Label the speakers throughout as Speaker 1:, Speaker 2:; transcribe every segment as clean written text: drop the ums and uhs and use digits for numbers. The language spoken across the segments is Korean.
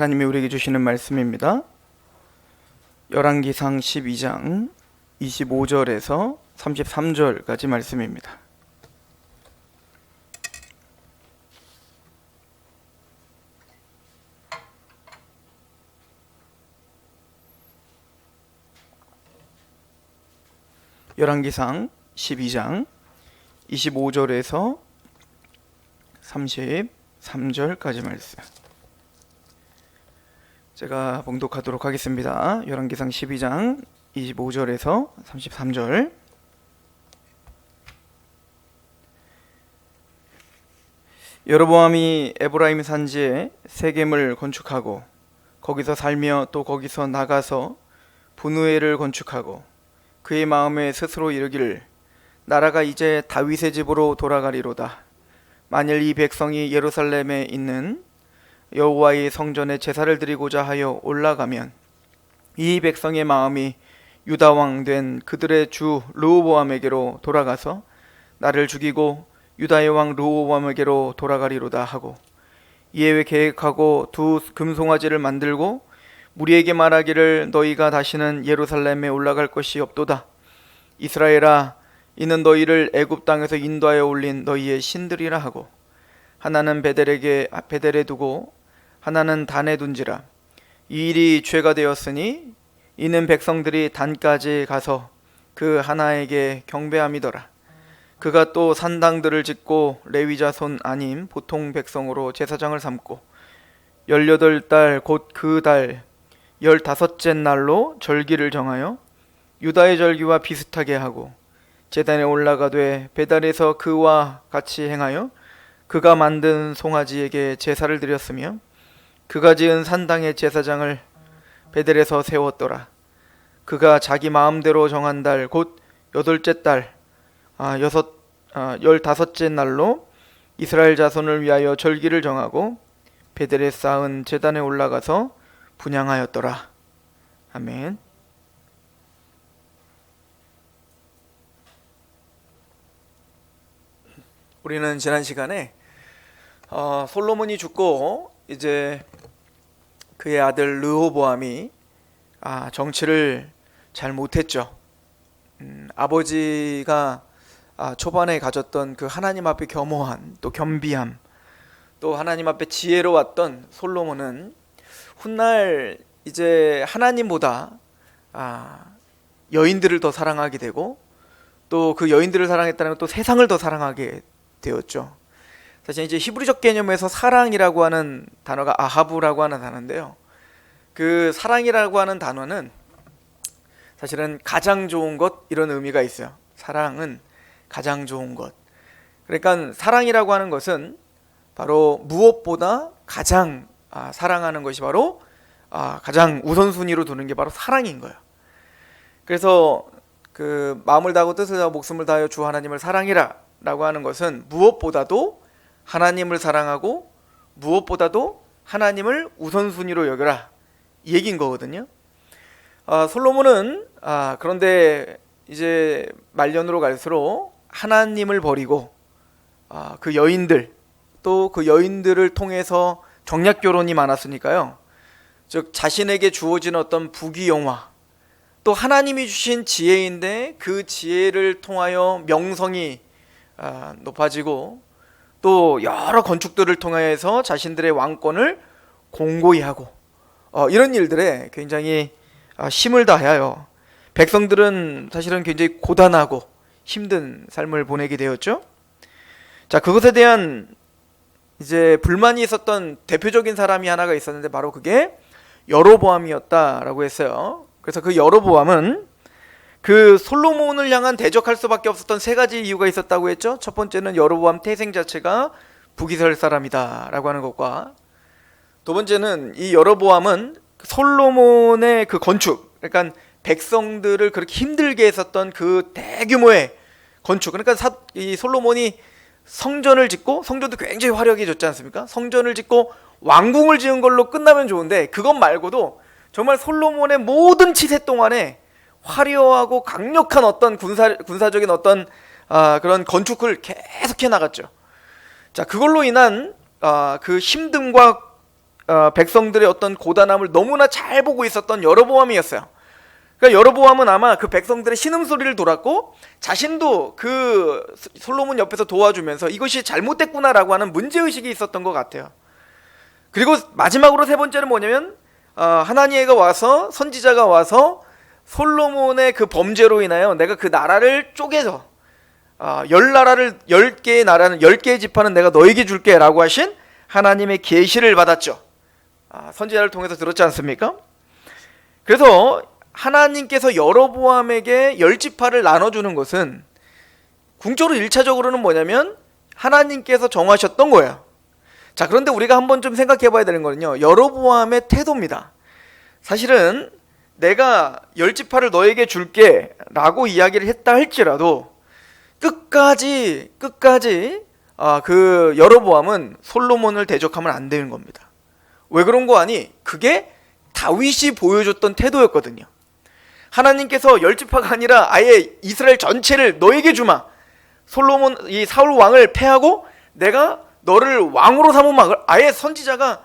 Speaker 1: 하나님이 우리에게 주시는 말씀입니다. 열왕기상 12장 25절에서 33절까지 말씀입니다. 열왕기상 12장 25절에서 33절까지 말씀. 제가 봉독하도록 하겠습니다. 열왕기상 12장 25절에서 33절. 여로보암이 에브라임 산지에 세겜을 건축하고 거기서 살며 또 거기서 나가서 분우엘을 건축하고 그의 마음에 스스로 이르기를 나라가 이제 다윗의 집으로 돌아가리로다. 만일 이 백성이 예루살렘에 있는 여호와의 성전에 제사를 드리고자 하여 올라가면 이 백성의 마음이 유다 왕 된 그들의 주 르호보암에게로 돌아가서 나를 죽이고 유다의 왕 르호보암에게로 돌아가리로다 하고 이에 계획하고 두 금송아지를 만들고 무리에게 말하기를 너희가 다시는 예루살렘에 올라갈 것이 없도다. 이스라엘아, 이는 너희를 애굽 땅에서 인도하여 올린 너희의 신들이라 하고 하나는 베델에 두고 하나는 단에 둔지라. 이 일이 죄가 되었으니 이는 백성들이 단까지 가서 그 하나에게 경배함이더라. 그가 또 산당들을 짓고 레위 자손 아님 보통 백성으로 제사장을 삼고 18달 곧 그 달 15째 날로 절기를 정하여 유다의 절기와 비슷하게 하고 제단에 올라가되 베달에서 그와 같이 행하여 그가 만든 송아지에게 제사를 드렸으며 그가 지은 산당의 제사장을 베델에서 세웠더라. 그가 자기 마음대로 정한 달 곧 15째 날로 이스라엘 자손을 위하여 절기를 정하고 베델에 쌓은 제단에 올라가서 분향하였더라. 아멘. 우리는 지난 시간에 솔로몬이 죽고 이제 그의 아들 르호보암이 정치를 잘 못했죠. 아버지가 초반에 가졌던 그 하나님 앞에 겸허한 또 겸비함 또 하나님 앞에 지혜로웠던 솔로몬은 훗날 이제 하나님보다 여인들을 더 사랑하게 되고 또 그 여인들을 사랑했다는 건 또 세상을 더 사랑하게 되었죠. 사실 이제 히브리적 개념에서 사랑이라고 하는 단어가 아하브라고 하는 단어인데요. 그 사랑이라고 하는 단어는 사실은 가장 좋은 것 이런 의미가 있어요. 사랑은 가장 좋은 것. 그러니까 사랑이라고 하는 것은 바로 무엇보다 가장 사랑하는 것이 바로 가장 우선순위로 두는 게 바로 사랑인 거예요. 그래서 그 마음을 다하고 뜻을 다하고 목숨을 다하여 주 하나님을 사랑해라 라고 하는 것은 무엇보다도 하나님을 사랑하고 무엇보다도 하나님을 우선순위로 여겨라 이 얘기인 거거든요. 솔로몬은 그런데 이제 말년으로 갈수록 하나님을 버리고 그 여인들 또 그 여인들을 통해서 정략 결혼이 많았으니까요. 즉 자신에게 주어진 어떤 부귀영화 또 하나님이 주신 지혜인데 그 지혜를 통하여 명성이 높아지고 또 여러 건축들을 통해서 자신들의 왕권을 공고히 하고 이런 일들에 굉장히 힘을 다하여 백성들은 사실은 굉장히 고단하고 힘든 삶을 보내게 되었죠. 자, 그것에 대한 이제 불만이 있었던 대표적인 사람이 하나가 있었는데 바로 그게 여로보암이었다라고 했어요. 그래서 그 여로보암은 그 솔로몬을 향한 대적할 수밖에 없었던 세 가지 이유가 있었다고 했죠. 첫 번째는 여로보암 태생 자체가 북이스라엘 사람이다 라고 하는 것과 두 번째는 이 여로보암은 솔로몬의 그 건축, 그러니까 백성들을 그렇게 힘들게 했었던 그 대규모의 건축, 그러니까 이 솔로몬이 성전을 짓고 성전도 굉장히 화려해졌지 않습니까? 성전을 짓고 왕궁을 지은 걸로 끝나면 좋은데 그것 말고도 정말 솔로몬의 모든 치세 동안에 화려하고 강력한 어떤 군사적인 어떤 그런 건축을 계속해 나갔죠. 자, 그걸로 인한 그 힘듦과 백성들의 어떤 고단함을 너무나 잘 보고 있었던 여로보암이었어요. 그러니까 여로보암은 아마 그 백성들의 신음소리를 돌았고 자신도 그 솔로몬 옆에서 도와주면서 이것이 잘못됐구나라고 하는 문제의식이 있었던 것 같아요. 그리고 마지막으로 세 번째는 뭐냐면 하나니가 와서, 선지자가 와서 솔로몬의 그 범죄로 인하여 내가 그 나라를 쪼개서 10나라를 10개의 나라는 10개의 지파는 내가 너에게 줄게 라고 하신 하나님의 계시를 받았죠. 선지자를 통해서 들었지 않습니까? 그래서 하나님께서 여로보암에게 10지파를 나눠주는 것은 궁적으로 1차적으로는 뭐냐면 하나님께서 정하셨던 거예요. 자, 그런데 우리가 한번 좀 생각해 봐야 되는 거는요, 여로보암의 태도입니다. 사실은 내가 10지파를 너에게 줄게 라고 이야기를 했다 할지라도 끝까지 그 여로보암은 솔로몬을 대적하면 안 되는 겁니다. 왜 그런 거 아니? 그게 다윗이 보여줬던 태도였거든요. 하나님께서 10지파가 아니라 아예 이스라엘 전체를 너에게 주마, 솔로몬 이 사울 왕을 패하고 내가 너를 왕으로 삼으마. 아예 선지자가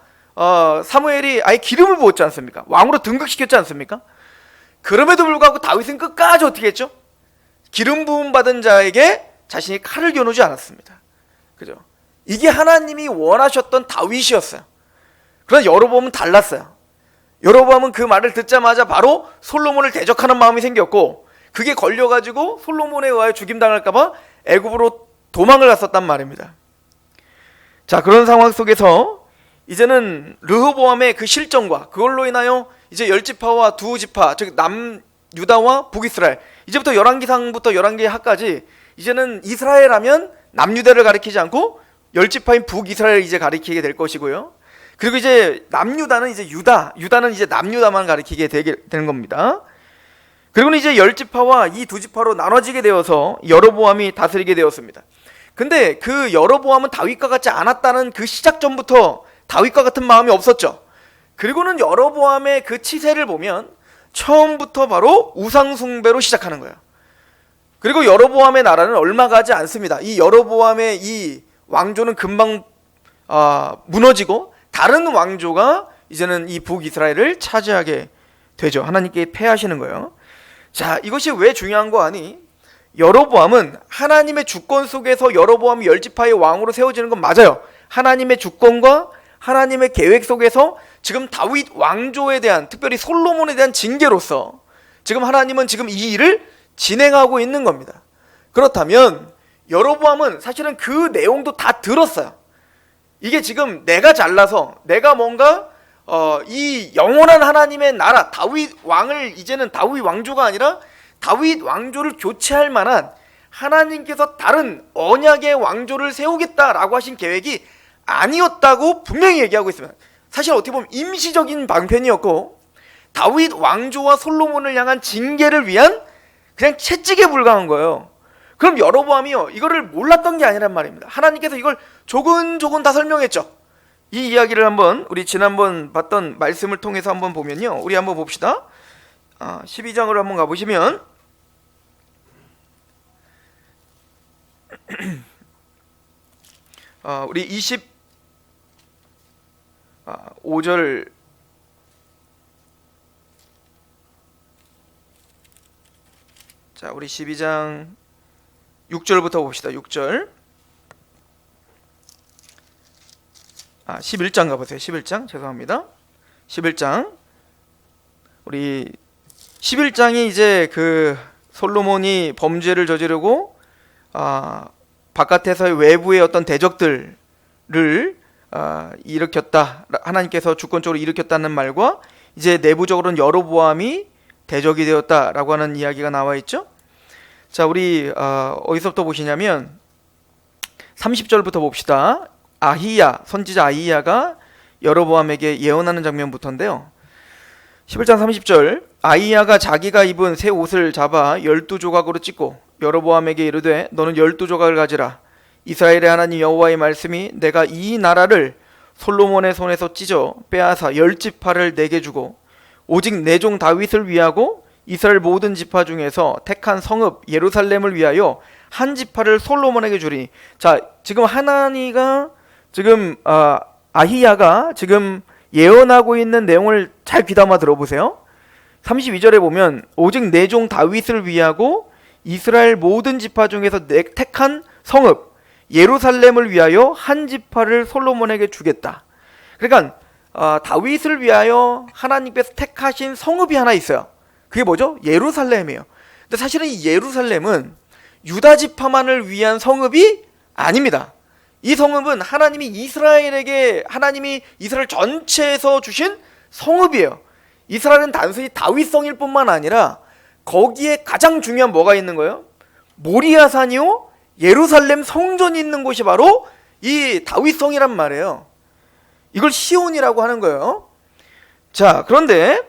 Speaker 1: 사무엘이 아예 기름을 부었지 않습니까? 왕으로 등극시켰지 않습니까? 그럼에도 불구하고 다윗은 끝까지 어떻게 했죠? 기름 부음 받은 자에게 자신이 칼을 겨누지 않았습니다. 그죠? 이게 하나님이 원하셨던 다윗이었어요. 그러나 여로보암은 달랐어요. 여로보암은 그 말을 듣자마자 바로 솔로몬을 대적하는 마음이 생겼고, 그게 걸려가지고 솔로몬에 의하여 죽임당할까봐 애굽으로 도망을 갔었단 말입니다. 자, 그런 상황 속에서 이제는 르호보암의 그 실정과 그걸로 인하여 이제 10지파와 2지파, 즉 남유다와 북이스라엘, 이제부터 11기상부터 11기하까지 이제는 이스라엘 하면 남유다를 가리키지 않고 10지파인 북이스라엘을 이제 가리키게 될 것이고요. 그리고 이제 남유다는 이제 유다는 이제 남유다만 가리키게 되는 겁니다. 그리고는 이제 10지파와 이 2지파로 나눠지게 되어서 여로보암이 다스리게 되었습니다. 근데 그 여로보암은 다윗과 같지 않았다는 그 시작점부터 다윗과 같은 마음이 없었죠. 그리고는 여로보암의 그 치세를 보면 처음부터 바로 우상숭배로 시작하는 거예요. 그리고 여로보암의 나라는 얼마 가지 않습니다. 이 여로보암의 이 왕조는 금방 무너지고 다른 왕조가 이제는 이 북이스라엘을 차지하게 되죠. 하나님께 패하시는 거예요. 자, 이것이 왜 중요한 거 아니? 여로보암은 하나님의 주권 속에서 여로보암이 10지파의 왕으로 세워지는 건 맞아요. 하나님의 주권과 하나님의 계획 속에서 지금 다윗 왕조에 대한, 특별히 솔로몬에 대한 징계로서 지금 하나님은 지금 이 일을 진행하고 있는 겁니다. 그렇다면 여로보암은 사실은 그 내용도 다 들었어요. 이게 지금 내가 잘나서 내가 뭔가 이 영원한 하나님의 나라 다윗 왕을, 이제는 다윗 왕조가 아니라 다윗 왕조를 교체할 만한 하나님께서 다른 언약의 왕조를 세우겠다라고 하신 계획이 아니었다고 분명히 얘기하고 있습니다. 사실 어떻게 보면 임시적인 방편이었고 다윗 왕조와 솔로몬을 향한 징계를 위한 그냥 채찍에 불과한 거예요. 그럼 여로보암이요, 이거를 몰랐던 게 아니란 말입니다. 하나님께서 이걸 조근조근 다 설명했죠. 이 이야기를 한번 우리 지난번 봤던 말씀을 통해서 한번 보면요, 우리 한번 봅시다. 12장으로 한번 가보시면 우리 25절 자, 우리 12장 6절부터 봅시다. 6절 11장 가보세요. 11장 죄송합니다. 11장 우리 11장이 이제 그 솔로몬이 범죄를 저지르고 바깥에서의 외부의 어떤 대적들을 일으켰다, 하나님께서 주권적으로 일으켰다는 말과 이제 내부적으로는 여로보암이 대적이 되었다라고 하는 이야기가 나와 있죠. 자, 우리 어디서부터 보시냐면 30절부터 봅시다. 선지자 아히야가 여로보암에게 예언하는 장면부터인데요. 11장 30절, 아히야가 자기가 입은 새 옷을 잡아 12조각으로 찢고 여로보암에게 이르되 너는 12조각을 가지라. 이스라엘의 하나님 여호와의 말씀이 내가 이 나라를 솔로몬의 손에서 찢어 빼앗아 10지파를 내게 주고 오직 내 종 다윗을 위하고 이스라엘 모든 지파 중에서 택한 성읍 예루살렘을 위하여 한 지파를 솔로몬에게 주리. 자, 지금 하나니가 지금 아히야가 지금 예언하고 있는 내용을 잘 귀담아 들어보세요. 32절에 보면 오직 내 종 다윗을 위하고 이스라엘 모든 지파 중에서 택한 성읍 예루살렘을 위하여 한 지파를 솔로몬에게 주겠다. 그러니까 다윗을 위하여 하나님께서 택하신 성읍이 하나 있어요. 그게 뭐죠? 예루살렘이에요. 근데 사실은 이 예루살렘은 유다 지파만을 위한 성읍이 아닙니다. 이 성읍은 하나님이 이스라엘 전체에서 주신 성읍이에요. 이스라엘은 단순히 다윗 성일 뿐만 아니라 거기에 가장 중요한 뭐가 있는 거예요? 모리아산이요 예루살렘 성전이 있는 곳이 바로 이 다윗 성이란 말이에요. 이걸 시온이라고 하는 거예요. 자, 그런데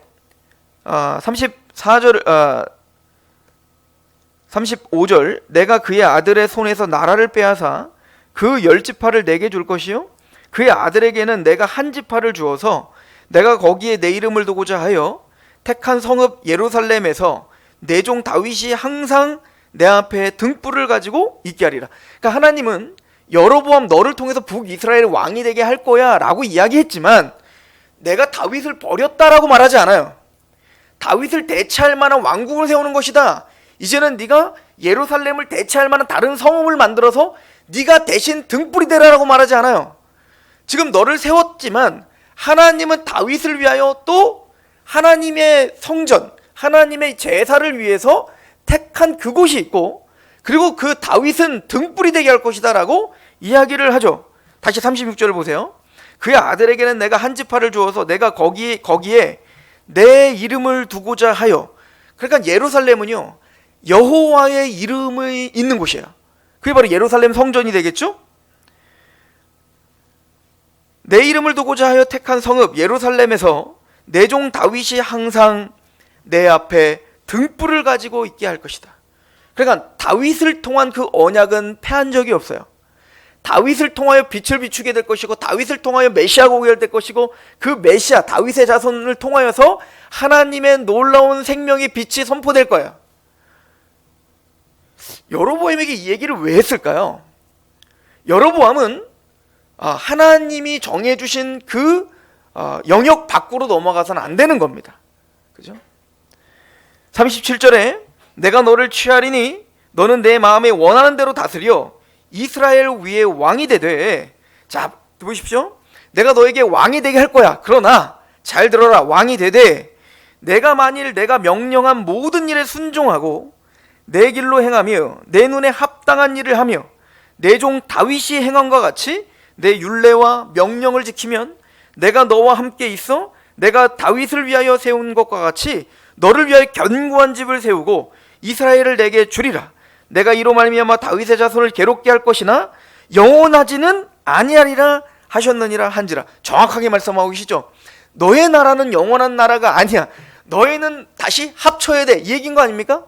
Speaker 1: 35절 내가 그의 아들의 손에서 나라를 빼앗아 그 10지파를 내게 줄 것이요 그의 아들에게는 내가 한 지파를 주어서 내가 거기에 내 이름을 두고자 하여 택한 성읍 예루살렘에서 내 종 다윗이 항상 내 앞에 등불을 가지고 있게 하리라. 그러니까 하나님은 여로보암 너를 통해서 북이스라엘 왕이 되게 할 거야 라고 이야기했지만 내가 다윗을 버렸다라고 말하지 않아요. 다윗을 대체할 만한 왕국을 세우는 것이다. 이제는 네가 예루살렘을 대체할 만한 다른 성읍을 만들어서 네가 대신 등불이 되라라고 말하지 않아요. 지금 너를 세웠지만 하나님은 다윗을 위하여 또 하나님의 성전, 하나님의 제사를 위해서 택한 그곳이 있고 그리고 그 다윗은 등불이 되게 할 것이다 라고 이야기를 하죠. 다시 36절을 보세요. 그의 아들에게는 내가 한 지파를 주어서 내가 거기에 내 이름을 두고자 하여. 그러니까 예루살렘은요 여호와의 이름이 있는 곳이에요. 그게 바로 예루살렘 성전이 되겠죠. 내 이름을 두고자 하여 택한 성읍 예루살렘에서 내 종 다윗이 항상 내 앞에 등불을 가지고 있게 할 것이다. 그러니까 다윗을 통한 그 언약은 패한 적이 없어요. 다윗을 통하여 빛을 비추게 될 것이고 다윗을 통하여 메시아가 오게 될 것이고 그 메시아 다윗의 자손을 통하여서 하나님의 놀라운 생명의 빛이 선포될 거예요. 여로보암에게 이 얘기를 왜 했을까요? 여로보암은 하나님이 정해주신 그 영역 밖으로 넘어가서는 안 되는 겁니다. 그죠? 37절에 내가 너를 취하리니 너는 내 마음에 원하는 대로 다스려 이스라엘 위에 왕이 되되. 자, 보십시오. 내가 너에게 왕이 되게 할 거야. 그러나 잘 들어라. 왕이 되되 내가 만일 내가 명령한 모든 일에 순종하고 내 길로 행하며 내 눈에 합당한 일을 하며 내 종 다윗이 행함과 같이 내 율례와 명령을 지키면 내가 너와 함께 있어 내가 다윗을 위하여 세운 것과 같이 너를 위하여 견고한 집을 세우고 이스라엘을 내게 주리라. 내가 이로 말미암아 다윗의 자손을 괴롭게 할 것이나 영원하지는 아니하리라 하셨느니라 한지라. 정확하게 말씀하고 계시죠. 너의 나라는 영원한 나라가 아니야. 너희는 다시 합쳐야 돼. 이 얘기인 거 아닙니까?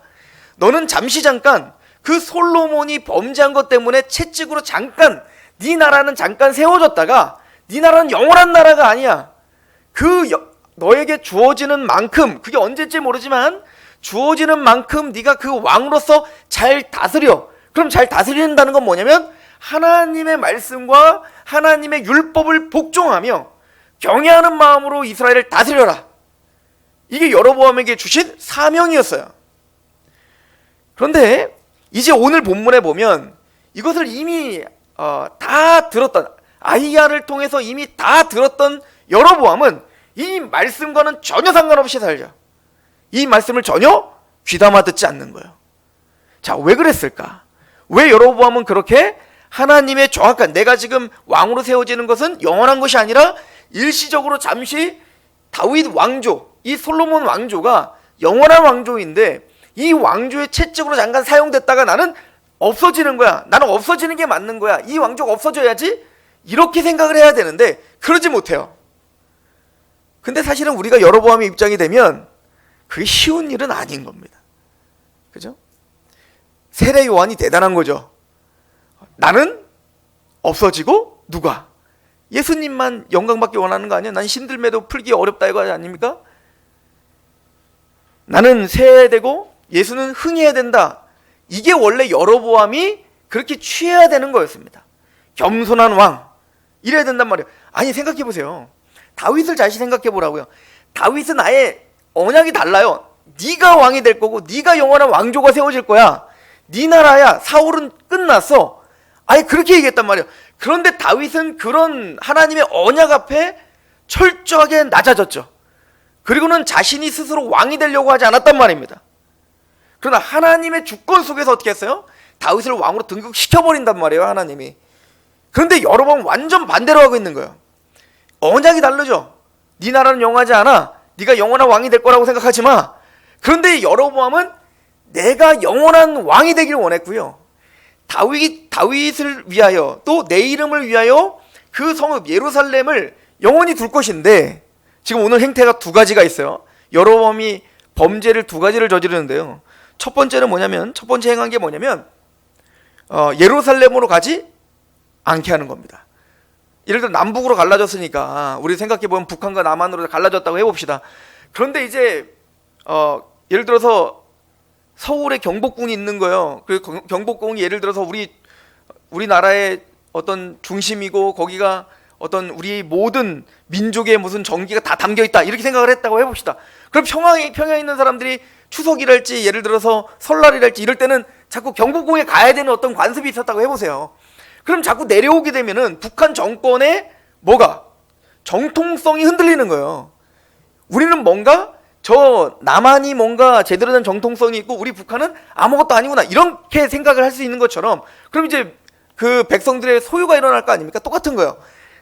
Speaker 1: 너는 잠깐 그 솔로몬이 범죄한 것 때문에 채찍으로 잠깐 네 나라는 잠깐 세워졌다가 네 나라는 영원한 나라가 아니야. 너에게 주어지는 만큼, 그게 언제일지 모르지만 주어지는 만큼 네가 그 왕으로서 잘 다스려. 그럼 잘 다스린다는 건 뭐냐면 하나님의 말씀과 하나님의 율법을 복종하며 경외하는 마음으로 이스라엘을 다스려라. 이게 여로보암에게 주신 사명이었어요. 그런데 이제 오늘 본문에 보면 이것을 이미 다 들었던, 아히야를 통해서 이미 다 들었던 여로보암은 이 말씀과는 전혀 상관없이 살죠. 이 말씀을 전혀 귀담아 듣지 않는 거예요. 자, 왜 그랬을까? 왜 여로보암은 그렇게 하나님의 정확한, 내가 지금 왕으로 세워지는 것은 영원한 것이 아니라 일시적으로 잠시 다윗 왕조, 이 솔로몬 왕조가 영원한 왕조인데 이 왕조의 채찍으로 잠깐 사용됐다가 나는 없어지는 거야. 나는 없어지는 게 맞는 거야. 이 왕조가 없어져야지. 이렇게 생각을 해야 되는데 그러지 못해요. 근데 사실은 우리가 여로보암의 입장이 되면 그게 쉬운 일은 아닌 겁니다. 그죠? 세례 요한이 대단한 거죠. 나는 없어지고 누가? 예수님만 영광받기 원하는 거 아니야? 난 신들매도 풀기 어렵다 이거 아닙니까? 나는 세례되고 예수는 흥해야 된다. 이게 원래 여로보암이 그렇게 취해야 되는 거였습니다. 겸손한 왕 이래야 된단 말이에요. 아니 생각해 보세요. 다윗을 다시 생각해 보라고요. 다윗은 아예 언약이 달라요. 네가 왕이 될 거고 네가 영원한 왕조가 세워질 거야. 네 나라야. 사울은 끝났어. 아예 그렇게 얘기했단 말이에요. 그런데 다윗은 그런 하나님의 언약 앞에 철저하게 낮아졌죠. 그리고는 자신이 스스로 왕이 되려고 하지 않았단 말입니다. 그러나 하나님의 주권 속에서 어떻게 했어요? 다윗을 왕으로 등극시켜버린단 말이에요, 하나님이. 그런데 여로보암은 완전 반대로 하고 있는 거예요. 언약이 다르죠. 네 나라는 영원하지 않아. 네가 영원한 왕이 될 거라고 생각하지 마. 그런데 여로보암은 내가 영원한 왕이 되기를 원했고요. 다윗을 위하여 또 내 이름을 위하여 그 성읍 예루살렘을 영원히 둘 것인데, 지금 오늘 행태가 두 가지가 있어요. 여로보암이 범죄를 두 가지를 저지르는데요. 첫 번째 행한 게 뭐냐면 예루살렘으로 가지 않게 하는 겁니다. 예를 들어 남북으로 갈라졌으니까 우리 생각해보면 북한과 남한으로 갈라졌다고 해봅시다. 그런데 이제 예를 들어서 서울에 경복궁이 있는 거예요. 그 경복궁이 예를 들어서 우리나라의 어떤 중심이고 거기가 어떤 우리 모든 민족의 무슨 정기가 다 담겨있다 이렇게 생각을 했다고 해봅시다. 그럼 평양에 있는 사람들이 추석이랄지 예를 들어서 설날이랄지 이럴 때는 자꾸 경복궁에 가야 되는 어떤 관습이 있었다고 해보세요. 그럼 자꾸 내려오게 되면은 북한 정권의 정통성이 흔들리는 거예요. 우리는 뭔가 남한이 뭔가 제대로 된 정통성이 있고 우리 북한은 아무것도 아니구나 이렇게 생각을 할 수 있는 것처럼, 그럼 이제 그 백성들의 소유가 일어날 거 아닙니까? 똑같은 거예요.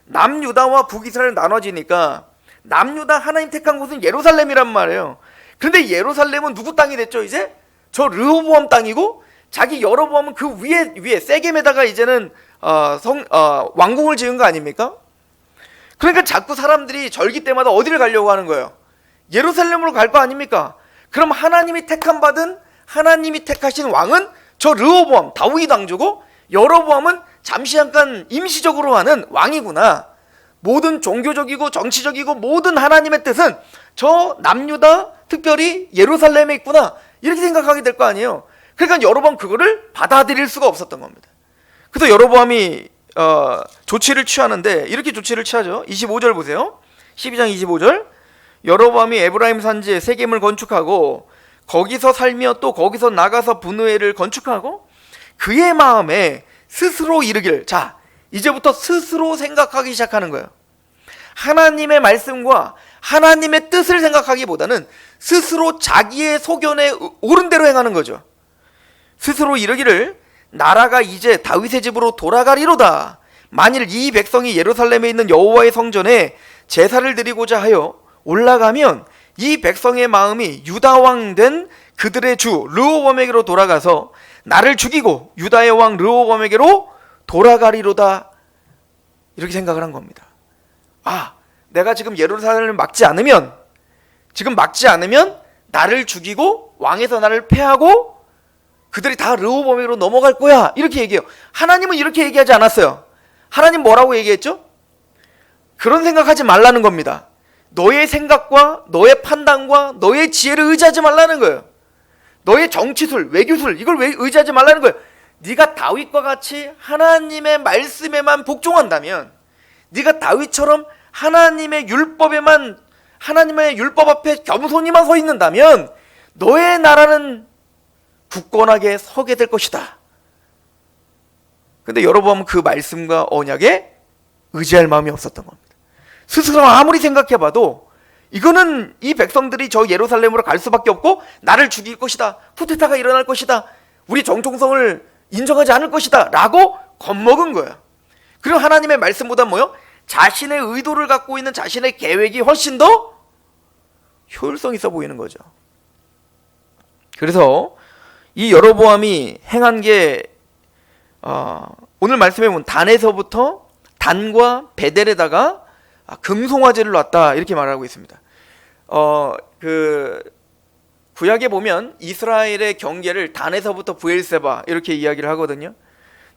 Speaker 1: 남유다와 북이스라엘 나눠지니까 남유다 하나님 택한 곳은 예루살렘이란 말이에요. 그런데 예루살렘은 누구 땅이 됐죠? 이제 저 르호보암 땅이고, 자기 여로보암은 그 위에 세겜에다가 이제는 왕궁을 지은 거 아닙니까? 그러니까 자꾸 사람들이 절기 때마다 어디를 가려고 하는 거예요? 예루살렘으로 갈 거 아닙니까? 그럼 하나님이 택하신 왕은 저 르호보암 다윗 왕조고, 여로보암은 잠시 잠깐 임시적으로 하는 왕이구나. 모든 종교적이고 정치적이고 모든 하나님의 뜻은 저 남유다 특별히 예루살렘에 있구나 이렇게 생각하게 될 거 아니에요. 그러니까 여로보암 그거를 받아들일 수가 없었던 겁니다. 그래서 여로보암이 조치를 취하는데 이렇게 조치를 취하죠. 25절 보세요. 12장 25절. 여로보암이 에브라임 산지에 세겜을 건축하고 거기서 살며 또 거기서 나가서 분우엘을 건축하고 그의 마음에 스스로 이르기를, 자 이제부터 스스로 생각하기 시작하는 거예요. 하나님의 말씀과 하나님의 뜻을 생각하기보다는 스스로 자기의 소견에 옳은 대로 행하는 거죠. 스스로 이르기를 나라가 이제 다윗의 집으로 돌아가리로다. 만일 이 백성이 예루살렘에 있는 여호와의 성전에 제사를 드리고자 하여 올라가면 이 백성의 마음이 유다 왕 된 그들의 주 르호보암에게로 돌아가서 나를 죽이고 유다의 왕 르호보암에게로 돌아가리로다. 이렇게 생각을 한 겁니다. 내가 지금 예루살렘을 막지 않으면 나를 죽이고 왕에서 나를 패하고 그들이 다 르호보암에게로 넘어갈 거야 이렇게 얘기해요. 하나님은 이렇게 얘기하지 않았어요. 하나님 뭐라고 얘기했죠? 그런 생각하지 말라는 겁니다. 너의 생각과 너의 판단과 너의 지혜를 의지하지 말라는 거예요. 너의 정치술, 외교술 이걸 왜 의지하지 말라는 거예요. 네가 다윗과 같이 하나님의 말씀에만 복종한다면, 네가 다윗처럼 하나님의 율법 앞에 겸손히만 서 있는다면 너의 나라는 굳건하게 서게 될 것이다. 근데 여로보암은 그 말씀과 언약에 의지할 마음이 없었던 겁니다. 스스로 아무리 생각해봐도 이거는 이 백성들이 저 예루살렘으로 갈 수밖에 없고 나를 죽일 것이다, 쿠데타가 일어날 것이다, 우리 정통성을 인정하지 않을 것이다 라고 겁먹은 거예요. 그리고 하나님의 말씀보다 자신의 의도를 갖고 있는 자신의 계획이 훨씬 더 효율성 있어 보이는 거죠. 그래서 이 여로보암이 행한 게 오늘 말씀해 보면 단과 베델에다가 금송아지를 놨다 이렇게 말하고 있습니다. 그 구약에 보면 이스라엘의 경계를 단에서부터 브엘세바 이렇게 이야기를 하거든요.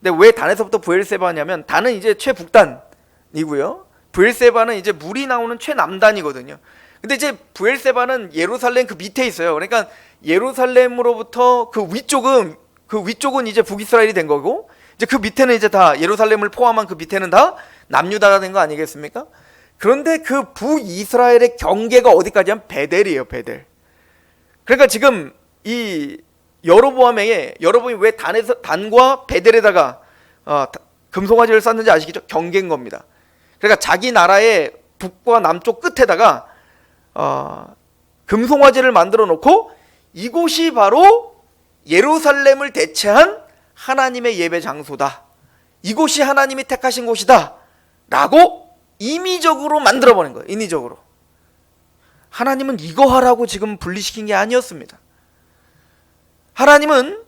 Speaker 1: 근데 왜 단에서부터 브엘세바냐면 단은 이제 최북단이고요. 브엘세바는 이제 물이 나오는 최남단이거든요. 근데 이제 브엘세바는 예루살렘 그 밑에 있어요. 그러니까 예루살렘으로부터 그 위쪽은 이제 북이스라엘이 된 거고, 이제 그 밑에는 이제 다 예루살렘을 포함한 그 밑에는 다 남유다가 된 거 아니겠습니까? 그런데 그 북이스라엘의 경계가 어디까지 하면 베델이에요, 베델. 그러니까 지금 이 여로보암이 왜 단과 베델에다가 금송아지를 쌓는지 아시겠죠? 경계인 겁니다. 그러니까 자기 나라의 북과 남쪽 끝에다가 금송아지를 만들어 놓고 이곳이 바로 예루살렘을 대체한 하나님의 예배 장소다. 이곳이 하나님이 택하신 곳이다. 라고 임의적으로 만들어버린 거예요. 인위적으로. 하나님은 이거 하라고 지금 분리시킨 게 아니었습니다. 하나님은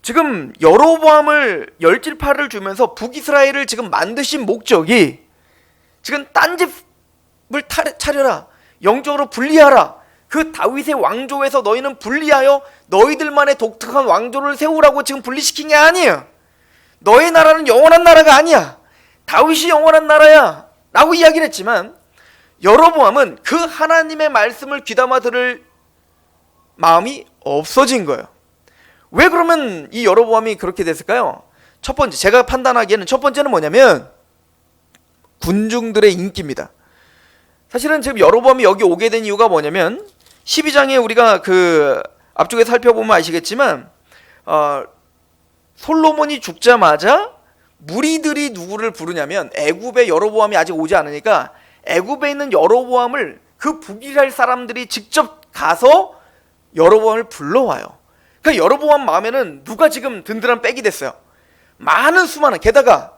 Speaker 1: 지금 여로보암을 열질파를 주면서 북이스라엘을 지금 만드신 목적이 지금 딴 집을 차려라. 영적으로 분리하라. 그 다윗의 왕조에서 너희는 분리하여 너희들만의 독특한 왕조를 세우라고 지금 분리시킨 게 아니에요. 너의 나라는 영원한 나라가 아니야. 다윗이 영원한 나라야. 라고 이야기를 했지만 여로보암은 그 하나님의 말씀을 귀담아 들을 마음이 없어진 거예요. 왜 그러면 이 여로보암이 그렇게 됐을까요? 첫 번째, 제가 판단하기에는 첫 번째는 뭐냐면 군중들의 인기입니다. 사실은 지금 여로보암이 여기 오게 된 이유가 뭐냐면 12장에 우리가 그 앞쪽에 살펴보면 아시겠지만 솔로몬이 죽자마자 무리들이 누구를 부르냐면 애굽의 여로보암이 아직 오지 않으니까 애굽에 있는 여로보암을 그 북이스라엘 사람들이 직접 가서 여로보암을 불러와요. 그러니까 여로보암 마음에는 누가 지금 든든한 백이 됐어요. 많은 수많은, 게다가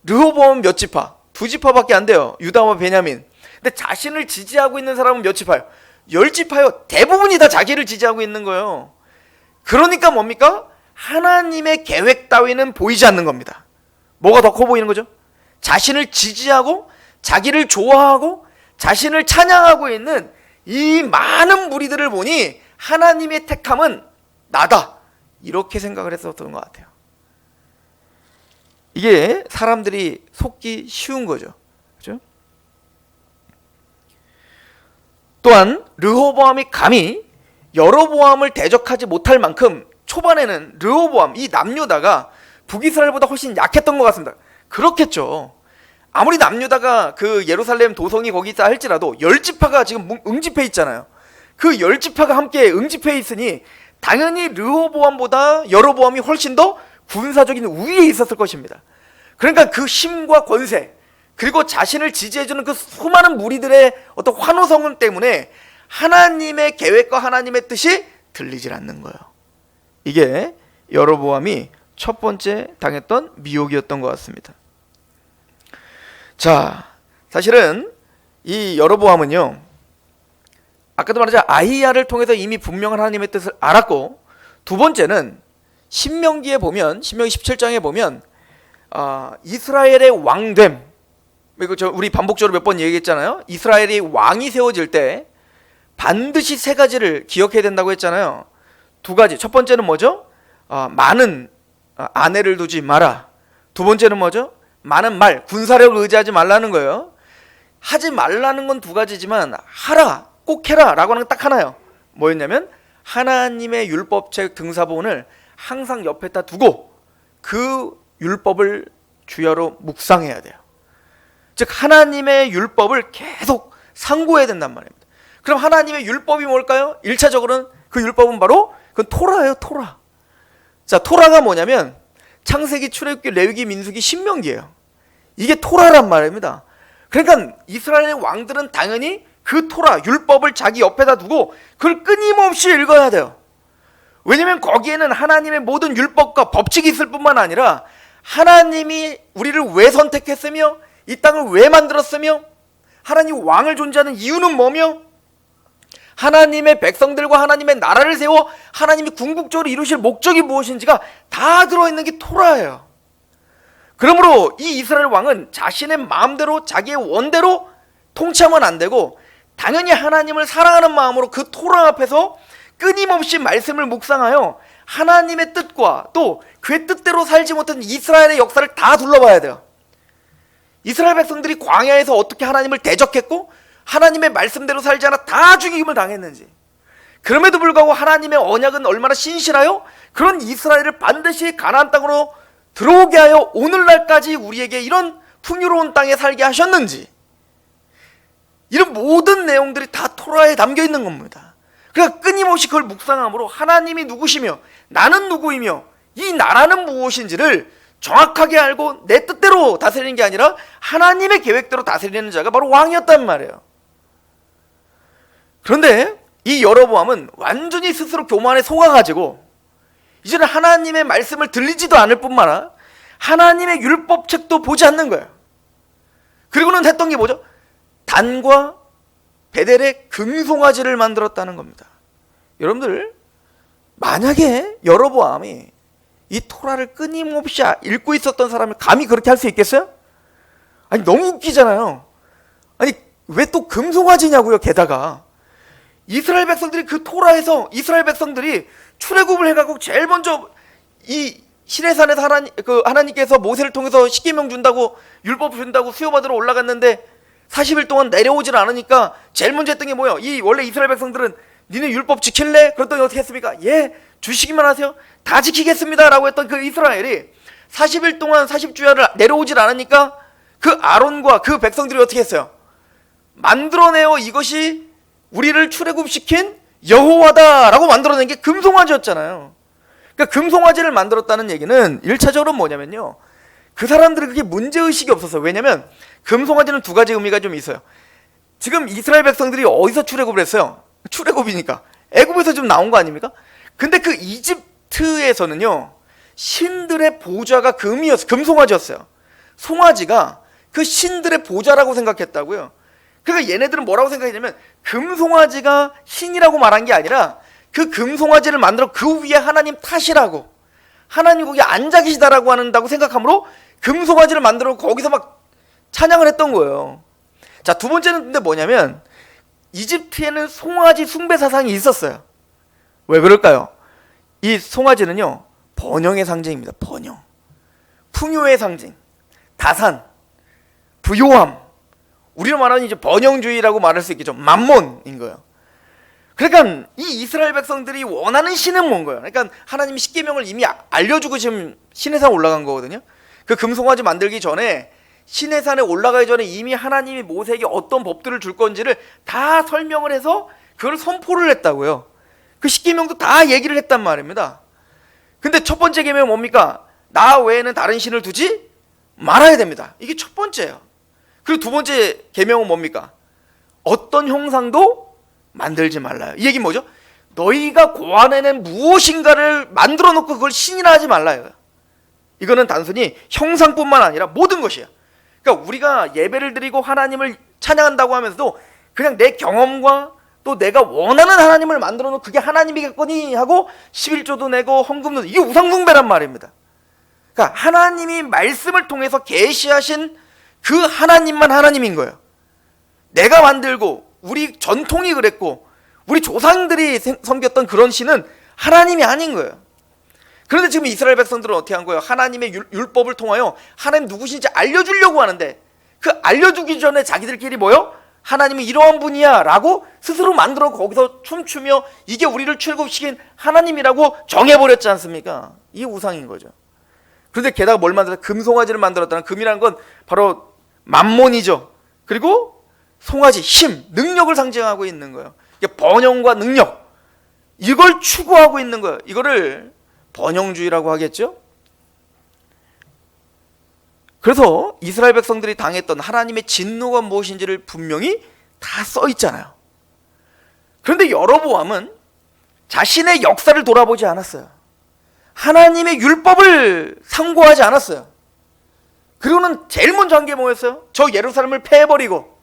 Speaker 1: 르호보암은 몇 지파? 2지파밖에 안 돼요. 유다와 베냐민. 근데 자신을 지지하고 있는 사람은 몇 지파요? 10지파요. 대부분이 다 자기를 지지하고 있는 거예요. 그러니까 뭡니까? 하나님의 계획 따위는 보이지 않는 겁니다. 뭐가 더 커 보이는 거죠? 자신을 지지하고 자기를 좋아하고 자신을 찬양하고 있는 이 많은 무리들을 보니 하나님의 택함은 나다. 이렇게 생각을 했었던 것 같아요. 이게 사람들이 속기 쉬운 거죠. 그렇죠? 또한 르호보암이 감히 여로보암을 대적하지 못할 만큼 초반에는 르호보암, 이 남유다가 북이스라엘보다 훨씬 약했던 것 같습니다. 그렇겠죠. 아무리 남유다가 그 예루살렘 도성이 거기 있다 할지라도 10지파가 지금 응집해 있잖아요. 그 10지파가 함께 응집해 있으니 당연히 르호보암보다 여로보암이 훨씬 더 군사적인 우위에 있었을 것입니다. 그러니까 그 힘과 권세, 그리고 자신을 지지해주는 그 수많은 무리들의 어떤 환호성 때문에 하나님의 계획과 하나님의 뜻이 들리질 않는 거예요. 이게 여로보암이 첫 번째 당했던 미혹이었던 것 같습니다. 자, 사실은 이 여로보암은요, 아까도 말하자 아히야를 통해서 이미 분명한 하나님의 뜻을 알았고, 두 번째는 신명기에 보면, 신명기 17장에 보면 이스라엘의 왕됨, 우리 반복적으로 몇 번 얘기했잖아요. 이스라엘이 왕이 세워질 때 반드시 세 가지를 기억해야 된다고 했잖아요. 두 가지. 첫 번째는 뭐죠? 많은 아내를 두지 마라. 두 번째는 뭐죠? 많은 말, 군사력을 의지하지 말라는 거예요. 하지 말라는 건 두 가지지만 하라, 꼭 해라 라고 하는 건 딱 하나요. 뭐였냐면 하나님의 율법책 등사본을 항상 옆에다 두고 그 율법을 주야로 묵상해야 돼요. 즉 하나님의 율법을 계속 상고해야 된단 말입니다. 그럼 하나님의 율법이 뭘까요? 1차적으로는 그 율법은 바로 그 토라예요. 토라. 자, 토라가 뭐냐면 창세기, 출애굽기, 레위기, 민수기, 신명기예요. 이게 토라란 말입니다. 그러니까 이스라엘의 왕들은 당연히 그 토라, 율법을 자기 옆에다 두고 그걸 끊임없이 읽어야 돼요. 왜냐면 거기에는 하나님의 모든 율법과 법칙이 있을 뿐만 아니라 하나님이 우리를 왜 선택했으며 이 땅을 왜 만들었으며 하나님 왕을 존재하는 이유는 뭐며 하나님의 백성들과 하나님의 나라를 세워 하나님이 궁극적으로 이루실 목적이 무엇인지가 다 들어있는 게 토라예요. 그러므로 이 이스라엘 왕은 자신의 마음대로 자기의 원대로 통치하면 안 되고 당연히 하나님을 사랑하는 마음으로 그 토라 앞에서 끊임없이 말씀을 묵상하여 하나님의 뜻과 또 그의 뜻대로 살지 못한 이스라엘의 역사를 다 둘러봐야 돼요. 이스라엘 백성들이 광야에서 어떻게 하나님을 대적했고 하나님의 말씀대로 살지 않아 다 죽임을 당했는지, 그럼에도 불구하고 하나님의 언약은 얼마나 신실하여 그런 이스라엘을 반드시 가나안 땅으로 들어오게 하여 오늘날까지 우리에게 이런 풍요로운 땅에 살게 하셨는지, 이런 모든 내용들이 다 토라에 담겨 있는 겁니다. 그러니까 끊임없이 그걸 묵상함으로 하나님이 누구시며 나는 누구이며 이 나라는 무엇인지를 정확하게 알고 내 뜻대로 다스리는 게 아니라 하나님의 계획대로 다스리는 자가 바로 왕이었단 말이에요. 그런데 이 여로보암은 완전히 스스로 교만에 속아가지고 이제는 하나님의 말씀을 들리지도 않을 뿐만 아니라 하나님의 율법책도 보지 않는 거예요. 그리고는 했던 게 뭐죠? 단과 베델의 금송아지를 만들었다는 겁니다. 여러분들, 만약에 여로보암이 이 토라를 끊임없이 읽고 있었던 사람이 감히 그렇게 할 수 있겠어요? 아니, 너무 웃기잖아요. 아니, 왜 또 금송아지냐고요. 게다가 이스라엘 백성들이 그 토라에서 이스라엘 백성들이 출애굽을 해가고 제일 먼저 이 시내산에서 하나님께서 모세를 통해서 십계명 준다고 율법 준다고 수여받으러 올라갔는데 40일 동안 내려오질 않으니까 제일 먼저 했던 게 뭐예요? 이 원래 이스라엘 백성들은 니네 율법 지킬래? 그랬더니 어떻게 했습니까? 예, 주시기만 하세요. 다 지키겠습니다 라고 했던 그 이스라엘이 40일 동안 40주야를 내려오질 않으니까 그 아론과 그 백성들이 어떻게 했어요? 만들어내어 이것이 우리를 출애굽시킨 여호와다라고 만들어낸 게 금송아지였잖아요. 그러니까 금송아지를 만들었다는 얘기는 1차적으로 뭐냐면요, 그 사람들은 그게 문제의식이 없었어요. 왜냐면 금송아지는 두 가지 의미가 좀 있어요. 지금 이스라엘 백성들이 어디서 출애굽을 했어요? 출애굽이니까 애굽에서 좀 나온 거 아닙니까? 근데 그 이집트에서는요, 신들의 보좌가 금송아지였어요. 송아지가 그 신들의 보좌라고 생각했다고요. 그러니까 얘네들은 뭐라고 생각했냐면 금송아지가 신이라고 말한 게 아니라 그 금송아지를 만들어 그 위에 하나님 탓이라고, 하나님 거기 앉아 계시다라고 한다고 생각하므로 금송아지를 만들어 거기서 막 찬양을 했던 거예요. 자, 두 번째는 근데 뭐냐면 이집트에는 송아지 숭배 사상이 있었어요. 왜 그럴까요? 이 송아지는요, 번영의 상징입니다. 번영, 풍요의 상징, 다산, 부요함, 우리로 말하는 이제 번영주의라고 말할 수 있겠죠. 만몬인 거예요. 그러니까 이 이스라엘 백성들이 원하는 신은 뭔 거예요? 그러니까 하나님이 십계명을 이미 알려주고 지금 시내산 올라간 거거든요. 그 금송아지 만들기 전에 시내산에 올라가기 전에 이미 하나님이 모세에게 어떤 법들을 줄 건지를 다 설명을 해서 그걸 선포를 했다고요. 그 십계명도 다 얘기를 했단 말입니다. 근데 첫 번째 계명은 뭡니까? 나 외에는 다른 신을 두지 말아야 됩니다. 이게 첫 번째예요. 그리고 두 번째 계명은 뭡니까? 어떤 형상도 만들지 말라요. 이 얘기는 뭐죠? 너희가 고안해낸 무엇인가를 만들어 놓고 그걸 신이라 하지 말라요. 이거는 단순히 형상뿐만 아니라 모든 것이야. 그러니까 우리가 예배를 드리고 하나님을 찬양한다고 하면서도 그냥 내 경험과 또 내가 원하는 하나님을 만들어 놓고 그게 하나님이겠거니 하고 11조도 내고 헌금도, 이게 우상숭배란 말입니다. 그러니까 하나님이 말씀을 통해서 계시하신 그 하나님만 하나님인 거예요. 내가 만들고 우리 전통이 그랬고 우리 조상들이 섬겼던 그런 신은 하나님이 아닌 거예요. 그런데 지금 이스라엘 백성들은 어떻게 한 거예요? 하나님의 율법을 통하여 하나님 누구신지 알려주려고 하는데 그 알려주기 전에 자기들끼리 뭐요? 하나님이 이러한 분이야 라고 스스로 만들어 거기서 춤추며 이게 우리를 출애굽시킨 하나님이라고 정해버렸지 않습니까? 이게 우상인 거죠. 그런데 게다가 뭘 만들었어요? 금송아지를 만들었다는, 금이라는 건 바로 만몬이죠. 그리고 송아지, 힘, 능력을 상징하고 있는 거예요. 이게 번영과 능력, 이걸 추구하고 있는 거예요. 이거를 번영주의라고 하겠죠. 그래서 이스라엘 백성들이 당했던 하나님의 진노가 무엇인지를 분명히 다 써 있잖아요. 그런데 여로보암은 자신의 역사를 돌아보지 않았어요. 하나님의 율법을 상고하지 않았어요. 그리고는 제일 먼저 한 게 뭐였어요? 저 예루살렘을 패해버리고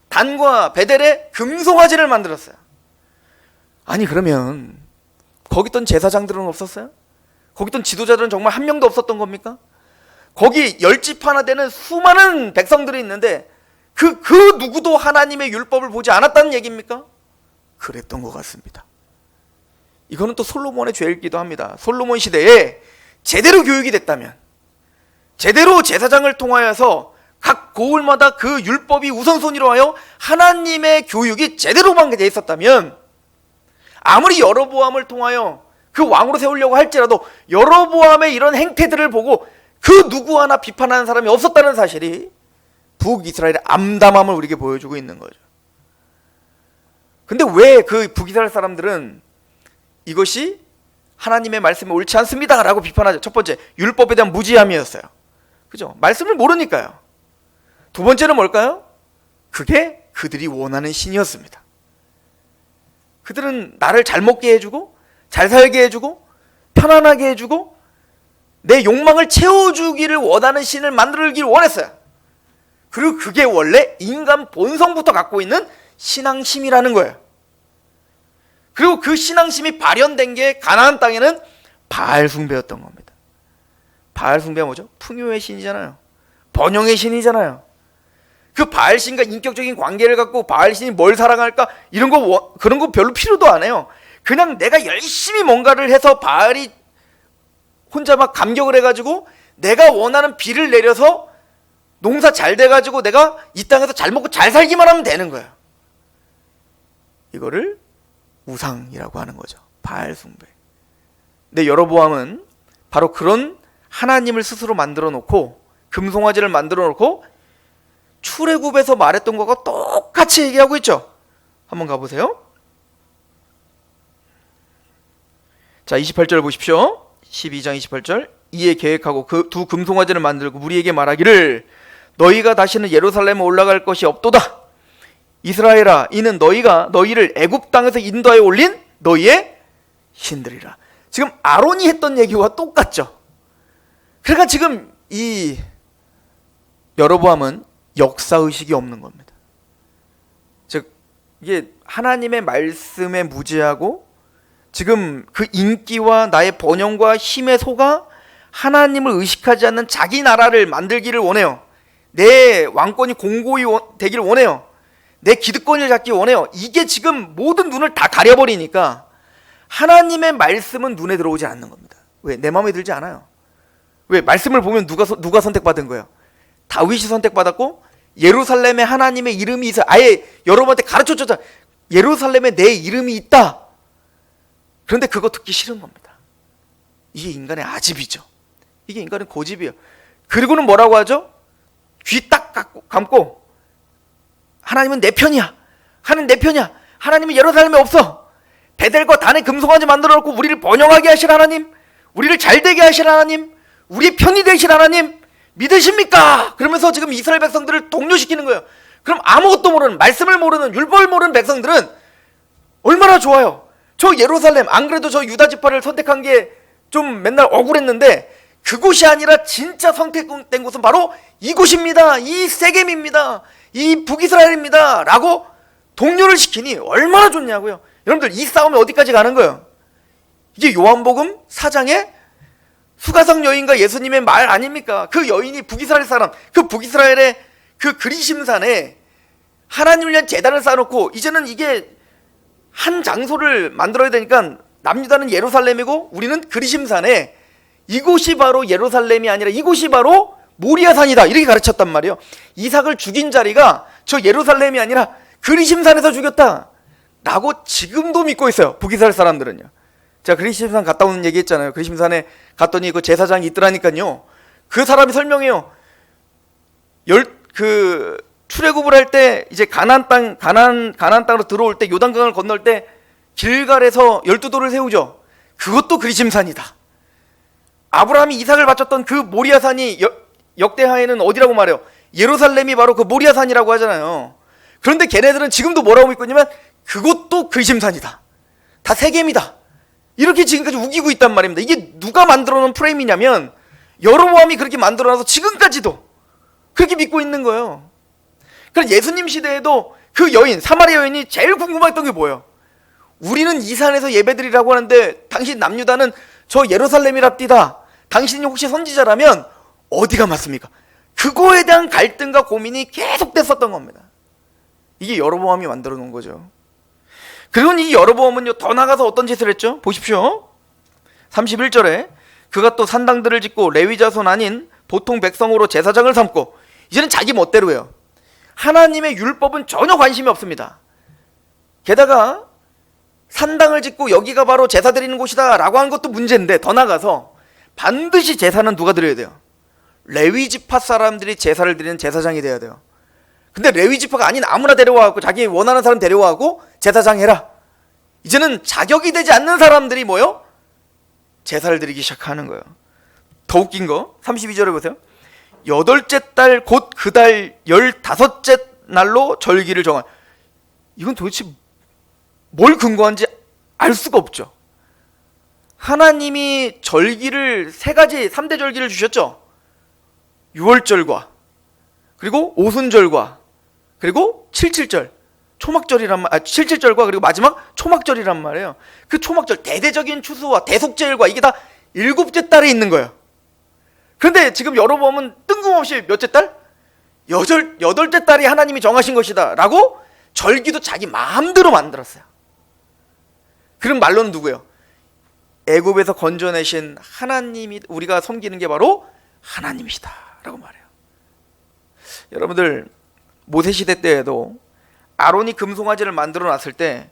Speaker 1: 단과 베델의 금송아지를 만들었어요. 아니, 그러면 거기 있던 제사장들은 없었어요? 거기 있던 지도자들은 정말 한 명도 없었던 겁니까? 거기 10집 하나 되는 수많은 백성들이 있는데 그 누구도 하나님의 율법을 보지 않았다는 얘기입니까? 그랬던 것 같습니다. 이거는 또 솔로몬의 죄이기도 합니다. 솔로몬 시대에 제대로 교육이 됐다면, 제대로 제사장을 통하여서 각 고을마다 그 율법이 우선순위로 하여 하나님의 교육이 제대로 되어 있었다면, 아무리 여로보암을 통하여 그 왕으로 세우려고 할지라도 여로보암의 이런 행태들을 보고 그 누구 하나 비판하는 사람이 없었다는 사실이 북이스라엘의 암담함을 우리에게 보여주고 있는 거죠. 근데 왜 그 북이스라엘 사람들은 이것이 하나님의 말씀이 옳지 않습니다 라고 비판하죠. 첫 번째, 율법에 대한 무지함이었어요. 그죠? 말씀을 모르니까요. 두 번째는 뭘까요? 그게 그들이 원하는 신이었습니다. 그들은 나를 잘 먹게 해주고 잘 살게 해주고 편안하게 해주고 내 욕망을 채워주기를 원하는 신을 만들기를 원했어요. 그리고 그게 원래 인간 본성부터 갖고 있는 신앙심이라는 거예요. 그리고 그 신앙심이 발현된 게 가나안 땅에는 바알 숭배였던 겁니다. 바알 숭배가 뭐죠? 풍요의 신이잖아요. 번영의 신이잖아요. 그 바알 신과 인격적인 관계를 갖고 바알 신이 뭘 사랑할까? 이런 거 그런 거 별로 필요도 안 해요. 그냥 내가 열심히 뭔가를 해서 바알이 혼자 막 감격을 해가지고 내가 원하는 비를 내려서 농사 잘 돼가지고 내가 이 땅에서 잘 먹고 잘 살기만 하면 되는 거예요. 이거를 우상이라고 하는 거죠. 바알 숭배. 근데 여로보암은 바로 그런 하나님을 스스로 만들어 놓고 금송아지를 만들어 놓고 출애굽에서 말했던 것과 똑같이 얘기하고 있죠. 한번 가보세요. 자, 28절 보십시오. 12장 28절. 이에 계획하고 그 두 금송아지를 만들고 무리에게 말하기를 너희가 다시는 예루살렘에 올라갈 것이 없도다. 이스라엘아, 이는 너희가 너희를 애굽 땅에서 인도하여 올린 너희의 신들이라. 지금 아론이 했던 얘기와 똑같죠. 그러니까 지금 이 여로보암은 역사의식이 없는 겁니다. 즉 이게 하나님의 말씀에 무지하고 지금 그 인기와 나의 번영과 힘에 속아 하나님을 의식하지 않는 자기 나라를 만들기를 원해요. 내 왕권이 공고히 되기를 원해요. 내 기득권을 잡기 원해요. 이게 지금 모든 눈을 다 가려버리니까 하나님의 말씀은 눈에 들어오지 않는 겁니다. 왜? 내 마음에 들지 않아요. 왜? 말씀을 보면 누가 선택받은 거예요? 다윗이 선택받았고 예루살렘에 하나님의 이름이 있어. 아예 여러분한테 가르쳐줬잖아. 예루살렘에 내 이름이 있다. 그런데 그거 듣기 싫은 겁니다. 이게 인간의 아집이죠. 이게 인간의 고집이에요. 그리고는 뭐라고 하죠? 귀 딱 감고 하나님은 내 편이야. 하나님 내 편이야. 하나님은 예루살렘에 없어. 베델과 단의 금송아지 만들어 놓고 우리를 번영하게 하실 하나님, 우리를 잘되게 하실 하나님, 우리의 편이 되실 하나님 믿으십니까? 그러면서 지금 이스라엘 백성들을 동요시키는 거예요. 그럼 아무것도 모르는, 말씀을 모르는, 율법을 모르는 백성들은 얼마나 좋아요. 저 예루살렘, 안 그래도 저 유다 지파를 선택한 게 좀 맨날 억울했는데 그곳이 아니라 진짜 선택된 곳은 바로 이곳입니다. 이 세겜입니다. 이 북이스라엘입니다. 라고 동요를 시키니 얼마나 좋냐고요. 여러분들 이 싸움이 어디까지 가는 거예요? 이게 요한복음 4장에 수가성 여인과 예수님의 말 아닙니까? 그 여인이 북이스라엘 사람, 그 북이스라엘의 그 그리심산에 하나님을 위한 제단을 쌓아놓고 이제는 이게 한 장소를 만들어야 되니까 남유다는 예루살렘이고 우리는 그리심산에 이곳이 바로 예루살렘이 아니라 이곳이 바로 모리아산이다. 이렇게 가르쳤단 말이에요. 이삭을 죽인 자리가 저 예루살렘이 아니라 그리심산에서 죽였다. 라고 지금도 믿고 있어요. 북이스라엘 사람들은요. 제가 그리심산 갔다 오는 얘기 했잖아요. 그리심산에 갔더니 그 제사장이 있더라니까요. 그 사람이 설명해요. 출애굽을 할 때 이제 가나안 땅으로 들어올 때 요단강을 건널 때 길갈에서 12돌을 세우죠. 그것도 그리심산이다. 아브라함이 이삭을 바쳤던 그 모리아산이 역대하에는 어디라고 말해요? 예루살렘이 바로 그 모리아산이라고 하잖아요. 그런데 걔네들은 지금도 뭐라고 믿고 있냐면 그것도 그리심산이다. 다 세겜이다. 이렇게 지금까지 우기고 있단 말입니다. 이게 누가 만들어 놓은 프레임이냐면 여로보암이 그렇게 만들어 놔서 지금까지도 그렇게 믿고 있는 거예요. 그럼 예수님 시대에도 그 여인, 사마리아 여인이 제일 궁금했던 게 뭐예요? 우리는 이 산에서 예배드리라고 하는데 당신 남유다는 저 예루살렘이랍디다. 당신이 혹시 선지자라면 어디가 맞습니까? 그거에 대한 갈등과 고민이 계속됐었던 겁니다. 이게 여로보암이 만들어 놓은 거죠. 그리고 이 여로보암은요 더 나가서 어떤 짓을 했죠? 보십시오. 31절에 그가 또 산당들을 짓고 레위 자손 아닌 보통 백성으로 제사장을 삼고 이제는 자기 멋대로 해요. 하나님의 율법은 전혀 관심이 없습니다. 게다가 산당을 짓고 여기가 바로 제사 드리는 곳이다 라고 하는 것도 문제인데 더 나가서 반드시 제사는 누가 드려야 돼요? 레위 지파 사람들이 제사를 드리는 제사장이 돼야 돼요. 근데 레위 지파가 아닌 아무나 데려와갖고 자기 원하는 사람 데려와갖고 제사장 해라. 이제는 자격이 되지 않는 사람들이 뭐요? 제사를 드리기 시작하는 거예요. 더 웃긴 거 32절에 보세요. 8째 달 곧 그 달 15째 날로 절기를 정한. 이건 도대체 뭘 근거한지 알 수가 없죠. 하나님이 절기를 3대 절기를 주셨죠. 유월절과 그리고 오순절과 그리고 칠칠절, 칠칠절과 그리고 마지막 초막절이란 말이에요. 그 초막절, 대대적인 추수와 대속제일과 이게 다 7째 달에 있는 거예요. 그런데 지금 여로보암은 뜬금없이 몇째 달? 8째 달이 하나님이 정하신 것이다 라고 절기도 자기 마음대로 만들었어요. 그런 말로는 누구예요? 애굽에서 건져내신 하나님이, 우리가 섬기는 게 바로 하나님이시다 라고 말해요. 여러분들, 모세시대 때에도 아론이 금송아지를 만들어 놨을 때,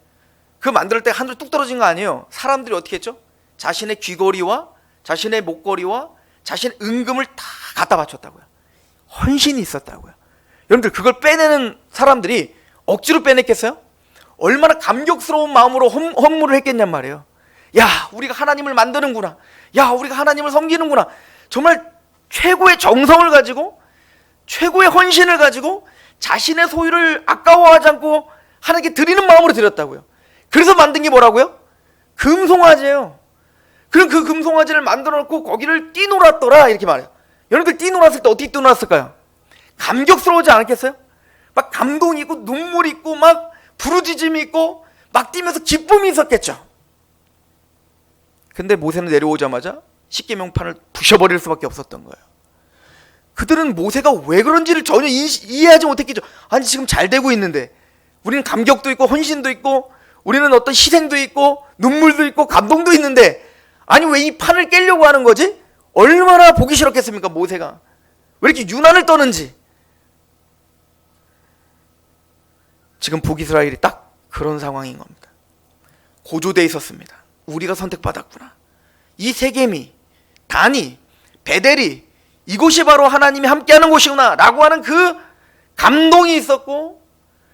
Speaker 1: 그 만들 때 하늘 뚝 떨어진 거 아니에요. 사람들이 어떻게 했죠? 자신의 귀걸이와 자신의 목걸이와 자신의 은금을 다 갖다 바쳤다고요. 헌신이 있었다고요. 여러분들, 그걸 빼내는 사람들이 억지로 빼냈겠어요? 얼마나 감격스러운 마음으로 헌물을 했겠냔 말이에요. 야, 우리가 하나님을 만드는구나. 야, 우리가 하나님을 섬기는구나. 정말 최고의 정성을 가지고, 최고의 헌신을 가지고 자신의 소유를 아까워하지 않고 하나님께 드리는 마음으로 드렸다고요. 그래서 만든 게 뭐라고요? 금송아지예요. 그럼 그 금송아지를 만들어 놓고 거기를 뛰놀았더라 이렇게 말해요. 여러분들, 뛰놀았을 때 어떻게 뛰놀았을까요? 감격스러우지 않았겠어요? 막 감동이 있고 눈물이 있고 막 부르짖음이 있고 막 뛰면서 기쁨이 있었겠죠. 근데 모세는 내려오자마자 십계명판을 부셔버릴 수밖에 없었던 거예요. 그들은 모세가 왜 그런지를 전혀 이해하지 못했겠죠. 아니, 지금 잘 되고 있는데 우리는 감격도 있고 헌신도 있고 우리는 어떤 희생도 있고 눈물도 있고 감동도 있는데, 아니 왜 이 판을 깨려고 하는 거지? 얼마나 보기 싫었겠습니까, 모세가. 왜 이렇게 유난을 떠는지. 지금 북이스라엘이 딱 그런 상황인 겁니다. 고조되어 있었습니다. 우리가 선택받았구나. 이 세겜이, 단이, 베델이 이곳이 바로 하나님이 함께하는 곳이구나 라고 하는 그 감동이 있었고,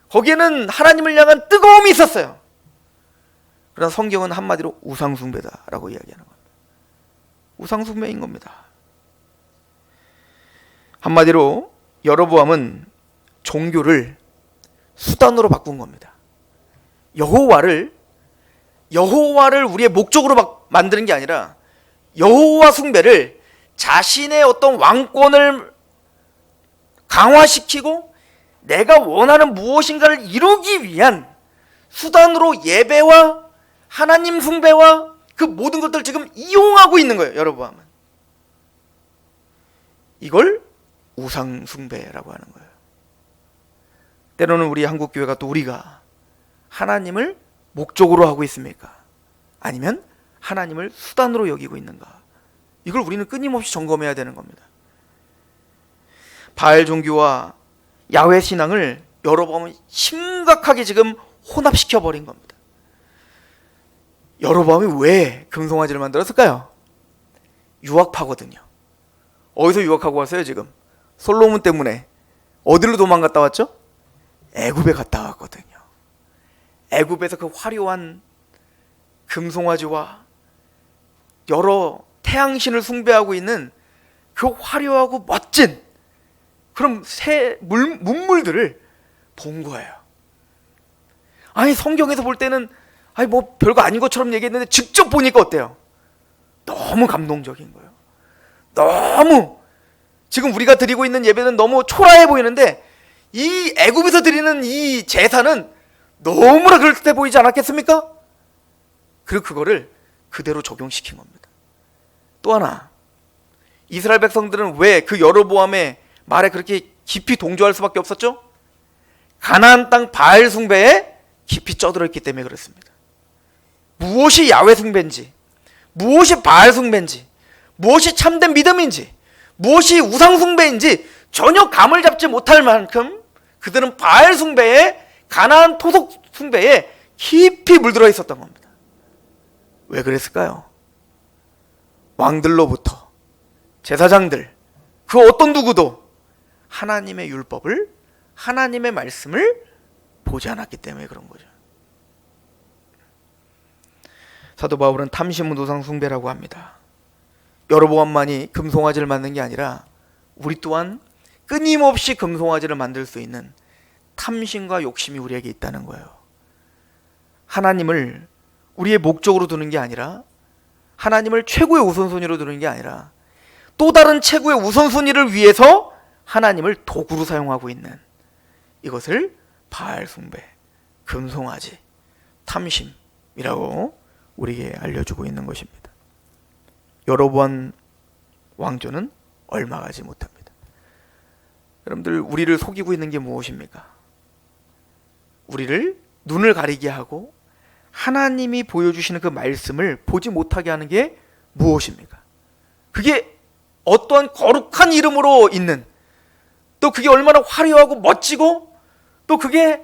Speaker 1: 거기에는 하나님을 향한 뜨거움이 있었어요. 그러나 성경은 한마디로 우상숭배다라고 이야기하는 겁니다. 우상숭배인 겁니다. 한마디로 여로보암은 종교를 수단으로 바꾼 겁니다. 여호와를 우리의 목적으로 만드는 게 아니라 여호와 숭배를 자신의 어떤 왕권을 강화시키고 내가 원하는 무엇인가를 이루기 위한 수단으로 예배와 하나님 숭배와 그 모든 것들을 지금 이용하고 있는 거예요, 여로보암은. 이걸 우상 숭배라고 하는 거예요. 때로는 우리 한국 교회가 또 우리가 하나님을 목적으로 하고 있습니까? 아니면 하나님을 수단으로 여기고 있는가? 이걸 우리는 끊임없이 점검해야 되는 겁니다. 바알 종교와 야훼 신앙을 여로보암은 심각하게 지금 혼합시켜 버린 겁니다. 여로보암이 왜 금송아지를 만들었을까요? 유학파거든요. 어디서 유학하고 왔어요 지금? 솔로몬 때문에. 어디로 도망갔다 왔죠? 애굽에 갔다 왔거든요. 애굽에서 그 화려한 금송아지와 여러 태양신을 숭배하고 있는 그 화려하고 멋진 그런 문물들을 본 거예요. 아니, 성경에서 볼 때는 아니 뭐 별거 아닌 것처럼 얘기했는데 직접 보니까 어때요? 너무 감동적인 거예요. 너무, 지금 우리가 드리고 있는 예배는 너무 초라해 보이는데 이 애굽에서 드리는 이 제사는 너무나 그럴듯해 보이지 않았겠습니까? 그리고 그거를 그대로 적용시킨 겁니다. 또 하나, 이스라엘 백성들은 왜 그 여로보암의 말에 그렇게 깊이 동조할 수밖에 없었죠? 가나안 땅 바알 숭배에 깊이 쩌들어 있기 때문에 그렇습니다. 무엇이 야훼 숭배인지, 무엇이 바알 숭배인지, 무엇이 참된 믿음인지, 무엇이 우상 숭배인지 전혀 감을 잡지 못할 만큼 그들은 바알 숭배에, 가나안 토속 숭배에 깊이 물들어 있었던 겁니다. 왜 그랬을까요? 왕들로부터 제사장들, 그 어떤 누구도 하나님의 율법을, 하나님의 말씀을 보지 않았기 때문에 그런 거죠. 사도 바울은 탐심은 우상 숭배라고 합니다. 여로보암만이 금송아지를 만든 게 아니라 우리 또한 끊임없이 금송아지를 만들 수 있는 탐심과 욕심이 우리에게 있다는 거예요. 하나님을 우리의 목적으로 두는 게 아니라, 하나님을 최고의 우선순위로 두는 게 아니라 또 다른 최고의 우선순위를 위해서 하나님을 도구로 사용하고 있는, 이것을 바알 숭배, 금송아지, 탐심이라고 우리에게 알려주고 있는 것입니다. 여로보암 왕조는 얼마 가지 못합니다. 여러분들, 우리를 속이고 있는 게 무엇입니까? 우리를 눈을 가리게 하고 하나님이 보여주시는 그 말씀을 보지 못하게 하는 게 무엇입니까? 그게 어떠한 거룩한 이름으로 있는, 또 그게 얼마나 화려하고 멋지고, 또 그게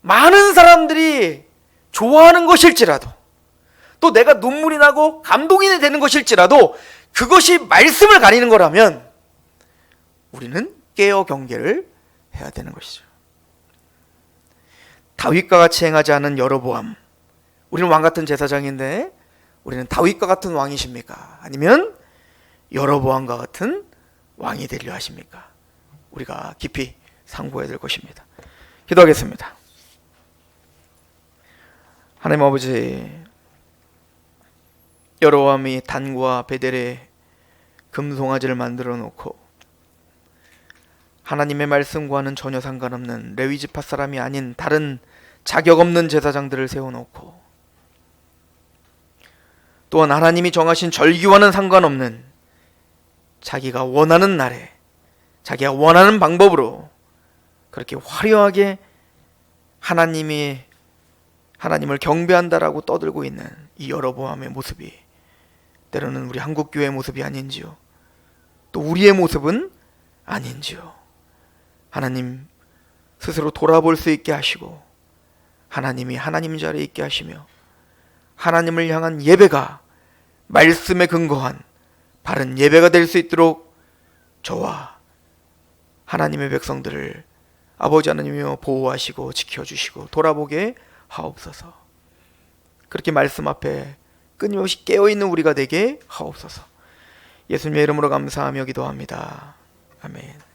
Speaker 1: 많은 사람들이 좋아하는 것일지라도, 또 내가 눈물이 나고 감동이 되는 것일지라도 그것이 말씀을 가리는 거라면 우리는 깨어 경계를 해야 되는 것이죠. 다윗과 같이 행하지 않은 여로보암, 우리는 왕같은 제사장인데 우리는 다윗과 같은 왕이십니까? 아니면 여로보암과 같은 왕이 되려 하십니까? 우리가 깊이 상고해야 될 것입니다. 기도하겠습니다. 하나님 아버지, 여로보암이 단과 베델에 금송아지를 만들어 놓고 하나님의 말씀과는 전혀 상관없는 레위지파 사람이 아닌 다른 자격 없는 제사장들을 세워놓고, 또한 하나님이 정하신 절기와는 상관없는 자기가 원하는 날에 자기가 원하는 방법으로 그렇게 화려하게 하나님을 경배한다라고 떠들고 있는 이 여로보암의 모습이 때로는 우리 한국교회의 모습이 아닌지요, 또 우리의 모습은 아닌지요. 하나님 스스로 돌아볼 수 있게 하시고 하나님이 하나님 자리에 있게 하시며 하나님을 향한 예배가 말씀에 근거한 바른 예배가 될 수 있도록 저와 하나님의 백성들을 아버지 하나님이여 보호하시고 지켜주시고 돌아보게 하옵소서. 그렇게 말씀 앞에 끊임없이 깨어있는 우리가 되게 하옵소서. 예수님의 이름으로 감사하며 기도합니다. 아멘.